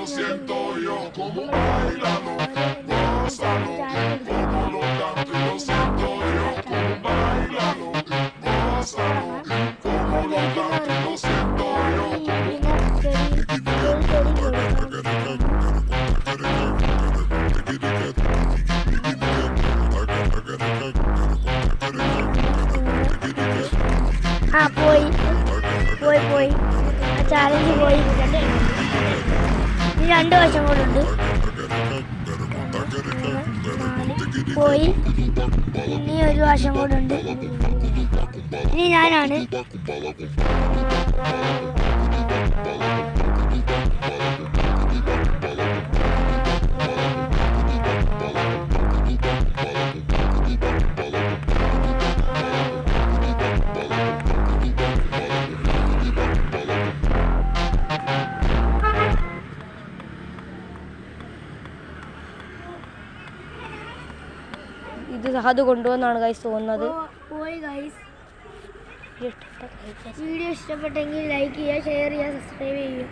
lo siento yo, como bailalo, gózalo, como lo canto y lo siento yo, como bailalo, gózalo, como lo canto y lo siento yo, പോയി ആ challenge പോയി. ഇനി 2 വർഷം കൂടെ ഉണ്ട്. പോയി. ഇനി 1 വർഷം കൂടെ ഉണ്ട്. ഇനി ഞാനാണ്. ഇത് സഹദ് കൊണ്ടുവന്നാണ് ഗൈസ് തോന്നുന്നത്. പോയി ഗൈസ്. വീഡിയോ ഇഷ്ടപ്പെട്ടെങ്കിൽ ലൈക്ക് ചെയ്യുക, ഷെയർ ചെയ്യുക, സബ്സ്ക്രൈബ് ചെയ്യുക.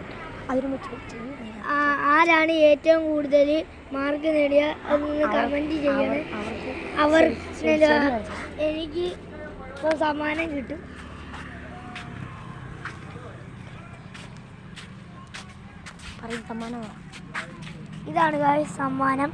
ആരാണ് ഏറ്റവും കൂടുതൽ മാർക്ക് നേടിയ അതൊന്ന് കമൻറ്റ് ചെയ്യണേ. അവർ എനിക്ക് ഇപ്പോൾ സമ്മാനം കിട്ടും. ഇതാണ് ഗൈസ് സമ്മാനം.